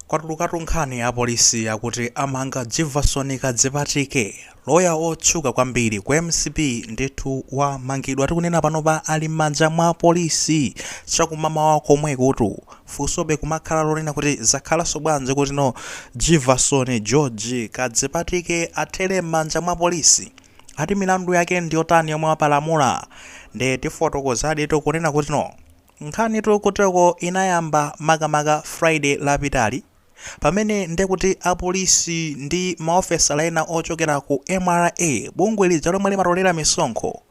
Kwatulukatu nkhani ya polisi yakuti Amanga Jivasoni Kadzipatike loya otchuka kwambiri ku MCP ndithu wamangidwa tikunena panopa ali m'manja mwa polisi chakumamawa komwe kuti funsobe kumakhala lonena kuti zakhalanso bwanji kuti no Jivasoni George Kadzipatike athere m'manja mwa polisi ati milandu yake ndiyotani yomwe apalamula ndi tifotokozadi tikunena kuti no nkhani tikuteko inayamba makamaka Friday lapitali pamene ndekuti apolisi ndi maofesala ena ochokera ku MRA bungwe lija lomwe limatolera misonkho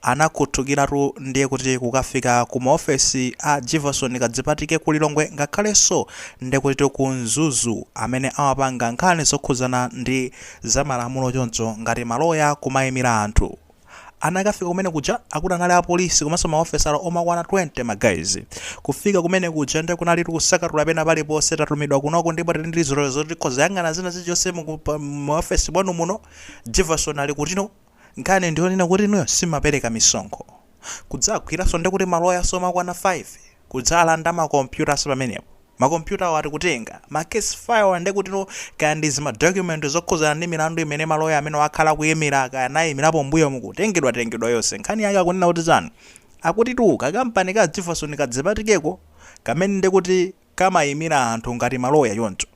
anakhuthukiratu ndiye kuti kukafika ku maofesi a Jivasoni Kadzipatike kulilongwe ngakhalenso ndekuti ku Mzuzu amene amapanga nkhani zokhuzana ndi zamalamulo choncho ngati maloya kumayimira anthu. Anakafika kumene kuja akuti anali apolisi komanso maofesala omakwana 20 magayizi kufika kumene kuja ndi kunali kusakatula pena paliponse tatumidwa kunoko ndipo tili zolero zoti kozayang'ana zina zilizonse maofesi bwanu muno Jivasoni ali kutino nkhani ndionena kuti inuyo simapereka misonkho kudzagwiranso ndi kuti maloya somakwana 5 kudzalanda makompyuta pamenepo makompyuta wati kutenga case file ndi kuti no kandi zima document zokhuzana ndi milandu imene maloya amene wakhala kuyimira kanayimirapo mbuyo mukutengedwa yonse nkhani yake akunena kuti chani akuti tu Kampani ka Jivasoni Kadzipatikeko kamene ndi kuti kamayimira anthu ngati maloya choncho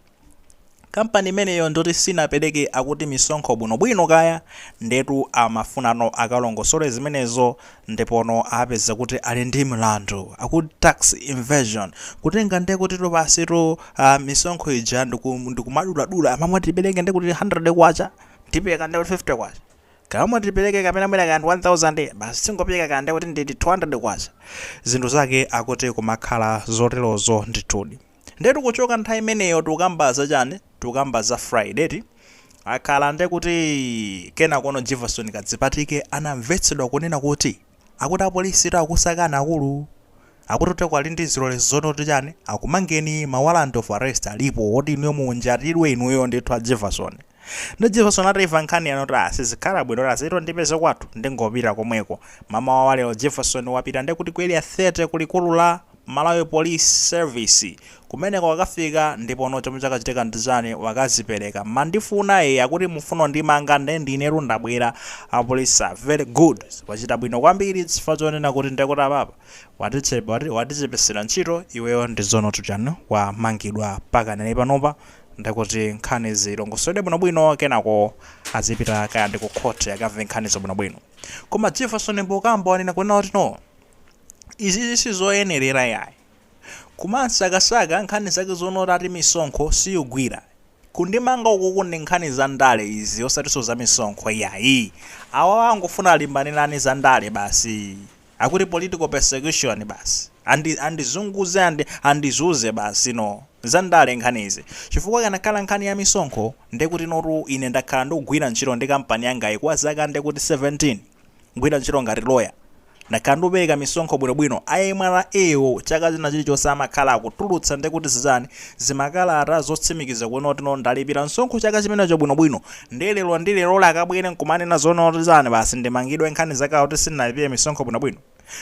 Kampani imeneyo ndoti sinapereke akuti misonkho bwinobwino kaya ndetu amafunano akalongosole zimenezo ndipono apeza kuti ali ndi mlandu akuti tax inversion kutenga ndi kuti topasitu misonkho ija ndikumadula amamwe tipereke ndi kuti 100 kwacha tipeka ndi 50 kwacha kama tipereke kapena mwera kandi 1000 basi singopeka kandi kuti ndi 200 kwacha zinthu zake akuti kumakhala zoterozo ndithudi ndetu kuchoka nthawi imeneyo tukambaza chani tukambaza Friday akhala ndi kuti kena kono Jivasoni Kadzipatike anamvetsedwa kunena kuti akuti apolisi akusakana akulu akuti kwali ndi zilolezo zonoti chani akumangeni ma warrant of arrest alipo oti inuyo munjatirwe inuyo ndithu a Jivasoni ndi Jivasoni atamva nkhani yanoti asizikhala bwino azito ndipeze kwathu ndingopita komweko mama wa lero Jivasoni wapita ndi kuti ku area 30 kulikulu la Malawi Police Service kumene wakafika ndipo no chomwe chakachitika ndizani wakazipereka mandifuna akuti mufuno ndimanga ndine ndabwera apolisi very good wachita bwino kwambiri chifukwa chonena kuti ndekuti apapa watichepesera ntchito iweyo ndizono tuchano wamangidwa pakanene panopa ndikuti nkhani zilongosole bwinobwino kenako azipita kaya ndi ku court yakamve nkhani zabwinobwino koma Jivasoni mbokamba wanena kunena kuti no izi sizoyenerera yayi kumasakasaka nkhani zake zonoti ati misonkho siyugwira kundimanga uku ndi nkhani za ndale izi osatiso za misonkho yayi awa angofuna alimbanirani za ndale basi akuti political persecution basi andizunguze andizuze basi no za ndale nkhani izi chifukwa kanakhala nkhani ya misonkho ndekuti notu ine ndakhala ndikugwira ntchito ndi kampani yangayi kwa zaka ndekuti 17 ngwira ntchito ngati lawyer nakandupeka misonkho bwinobwino ayimwala ewo chaka china chilichonse amakhala akutulutsa ndi kuti zizani zimakalata zotsimikiza kuona kuti no ndalipira msonkho chaka chimenecho bwinobwino ndelero ndilero lakabwere nkumanena zoona kuti zani basi ndimangidwe nkhani zakawo kuti sinalipire misonkho bwinobwino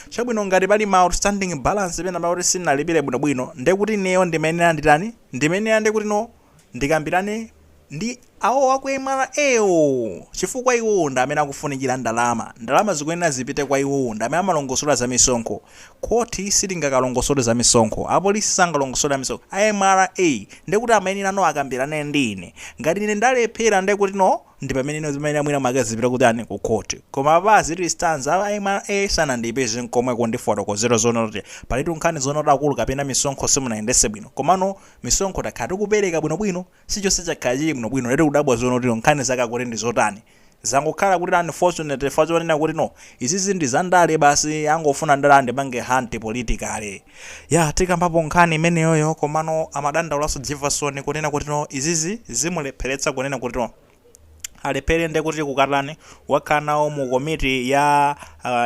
chabwino ngati pali ma outstanding balance pena pa kuti sinalipire bwinobwino ndekuti neyo ndimenera nditani ndimenera ndikuti no ndikambirane ndi awo akuimala ewo chifukwa iwo ndamene akufunikira ndalama zikuyenera zipite kwa iwo ndamene amalongosola za misonkho koti silingakalongosola za misonkho apolisi sangalongosola za misonkho AMRA ndekuti amayenera no akambirane ndi ine ngati ine ndalephera ndekuti no ndi pamene ino zimene amwina magazipita kuti ani ku court koma apazi ili stanza AMRA sanandipeze nkomweko ndifotokozera zonoti palitu nkhani zonoti akulu kapena misonkho simunayendese bwino komano misonkho takhala tikupereka bwinobwino sichonse chakhala chili bwinobwino lero kudabwa zonoti nkhani zake kuti ndi zotani zangokhala kuti unfortunate fachonena kuti no izizi ndi zandale basi angofuna ndalande bange hunt politically ya tikambapo nkhani imeneyoyo komano amadandaulaso Jivasoni kunena kuti no izizi zimulepheretsa kunena kuti no alephere ndi kuti kukatani wakhala nawo mu komiti ya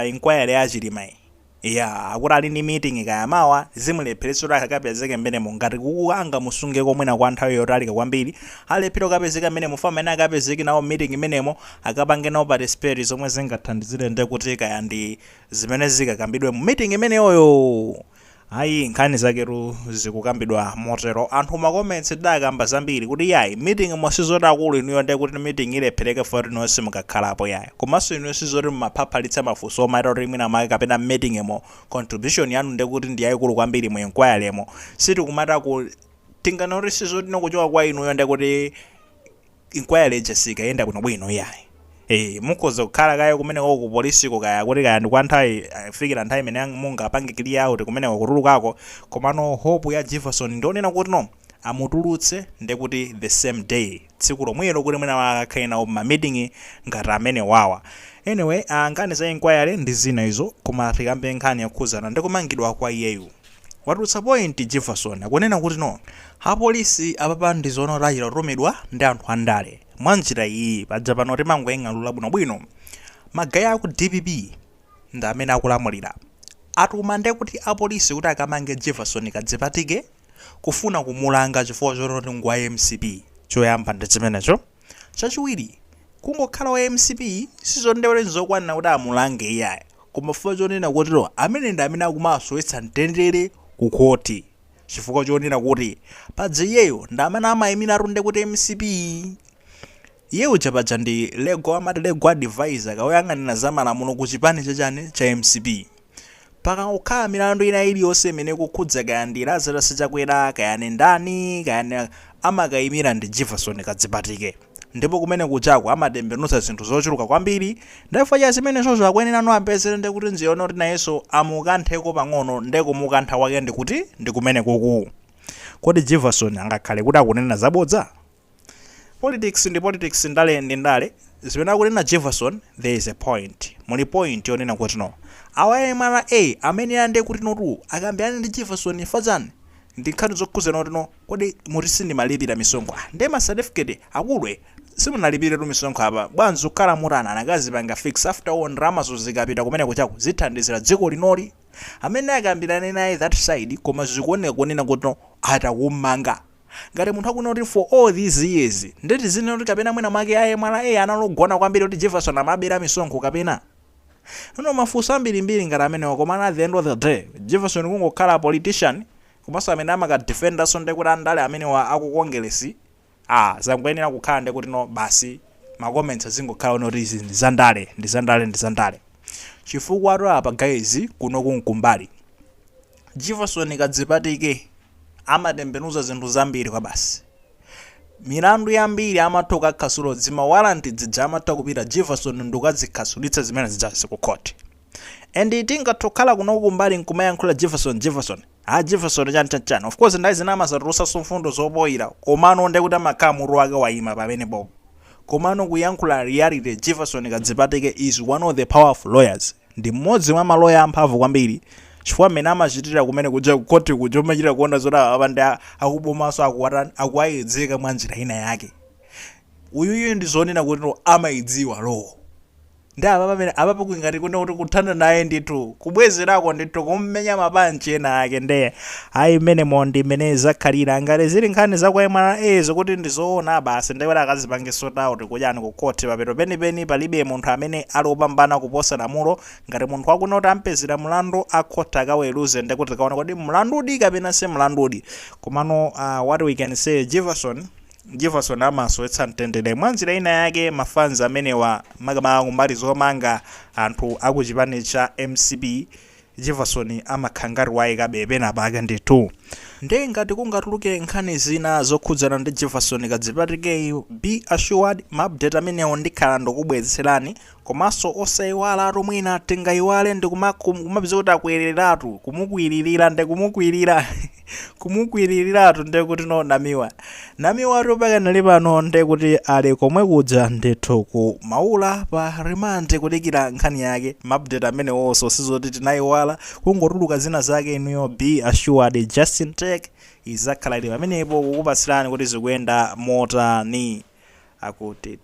inquiry ya chilimayi ya akuti ali ndi meeting kayamawa zimulepheretsa kuti akapezeke mmenemo ngati kukuanga musunge komwena kwa nthawi yotalika kwambiri alephera kapezeka mmene mufa amene akapezeke nawo meeting imenemo akapange nawo participate zomwe zingathandizire ndi kuti kaya ndi zimene zikakambidwe mu meeting imeneyoyo ayi nkhani zaketu zikukambidwa motero anthu makoments dakamba zambiri kuti yayi meeting mwasizoti akulu inuyo ndi kuti meeting ilephereke foti nonse mukakhalapo yayi komanso inuyo sizoti mumaphapalitsa mafunso omaita kuti mwina make kapena meeting emo contribution yanu ndi kuti ndi yayikulu kwambiri mu inquiry emo siti kumata ku tingana kuti sizoti nokuchoka kwa inuyo ndi kuti inquiry ejasika yenda kuno bwino yayi mukhoza kukhala kaya kumeneko ku polisi kaya kuti kaya ndi kwa nthawi fikira nthawi imene mungapange clear out kumeneko kutulukako komano hope ya Jivasoni ndionena kuti no amutulutse ndi kuti the same day tsiku lomwelo kuti mwina akakhale nawo ma meeting ngati amene wawa anyway nkhani za inquiry ndi zina izo koma tikambe nkhani yakhuzana ndi kumangidwa kwa iyeyu watulutsa point Jivasoni akunena kuti no apolisi apapa ndi zono lachira otumidwa ndi anthu andale mwanjira iyi paja pano timangoyang'anula bwinobwino magaya aku DPP ndi amene akulamulira atuma ndi kuti apolisi kuti akamange Jivasoni Kadzipatike kufuna kumulanga chifukwa choti ngwa MCP choyamba ndi chimenecho chachiwiri kungokhala wa MCP sizondewere zokwanira kuti amulange iyayi koma chifukwa chonena kuti amene ndi amene akumasowetsa mtendere ku khoti chifukwa chonena kuti paja iyeyo ndi amene amayimira atunde kuti MCP iyeyo chapaja ndi legal amati legal advisor kawoyang'anira za malamulo ku chipani chachane cha MCP paka ukhala milandu ina iliyonse imene kukhudza kaya ndi Lazarus Chakwera kaya ni ndani kaya amakayimira ndi Jivasoni Kadzipatike ndipo kumene kuchako amatembenusa zinthu zochuluka kwambiri ndifo cha zimene zozo akwenera no apezere ndi kuti nziona kuti nayenso amukantheko pang'ono ndi kumukantha wake ndi kuti ndi kumene kuku kodi Jivasoni angakhale kuti akunena zabodza politics ndi politics ndale ndi ndale zimene akunena Jivasoni there is a point muli point yonena kuti no awaye mara amene ande kuti notu akambiyana ndi Jivasoni fazani ndi nkhani zokhuzana kuti no kodi mutisi ndi malipira misonkho ndi ma certificate akudwe simunalipire tu misonkho apa bwanzi ukhala mutana anakazipanga fix after all ndrama zikapita kumene kuchako zithandizira dziko linoli amene akambirana naye that side koma zikuoneka kunena kuti no atakumanga ngati munthu akuna kuti for all these years ndeti zine kuti kapena mwina make aye mara analogona kwambiri kuti Jivasoni amabera misonkho kapena no mafunso ambirimbiri ngati amene koma at the end of the day Jivasoni kungokhala politician komanso amene amakadefenda sonde kuti andale amene akukongeresi zangoyenera kukhala ndi kuti no basi ma comments zingokhala no reason ndi zandale chifukwa atu apa guys kuno kunkumbali Jivasoni Kadzipatike amatembenuza zinthu zambiri kwa basi milandu yambiri amatoka khasulo dzima warranty dzija amatoka kupita Jivasoni ndukazikhasulitsa zimene zijasi ku court and tingatokhala kuno kumbali nkumayankhula Jivasoni Jivasoni chani of course ndayi zina amasatulusa mfundo zopoyira komano ndi kuti amakhala mutu wake wayima pamene bobo komano kuyankhula reality Jivasoni Kadzipatike is one of the powerful lawyers ndi mmodzi mwa maloya amphamvu kwambiri chifukwa amene amachitira kumene kuja kukoti kuja umachitira kuona zoti apande akubomaso akuwayedzeka mwa njira ina yake uyuyu ndi zonena kuti amayidziwa lo ndi apapo ngati kuti kuthana naye ndithu kubwezerako ndithu kummenya mapanchi ena ake ndiye ayi mmene mondi mmene zakhalira ngati zili nkhani zakwayimana zokuti ndizoona basi ndiye kuti akazipange sort out kudyani ku court papeto penipeni palibe munthu amene ali opambana kuposa lamulo ngati munthu akuna kuti ampezera mlandu akhota akaweruze ndi kuti kaona kodi mlandudi kapena se mlandudi komano what we can say Jivasoni amasowetsa mtendere mwanjira ina yake mafans amenewa mbali zomanga anthu akuchipani cha MCP Jivasoni amakhangari waye kabebe napake ndithu ndi ngati kungatuluke nkhani zina zokhudzana ndi Jivasoni Kadzipatike be assured ma-update amenewo ndikhala ndikubweretserani komanso osayiwala atu mwina tingayiwale ndi kumapeza kuti akuyerereatu kumukwiririratu ndi kuti no namiwa atu pakanali pano ndi kuti ali komwe kudza ndithu ku maula pa remand kudikira nkhani yake ma-update amenewonso sizoti tinayiwala kungotuluka zina zake inuyo be assured Justin Tech izakhala ili pamenepo kukupasirani kuti zikuyenda motani akuti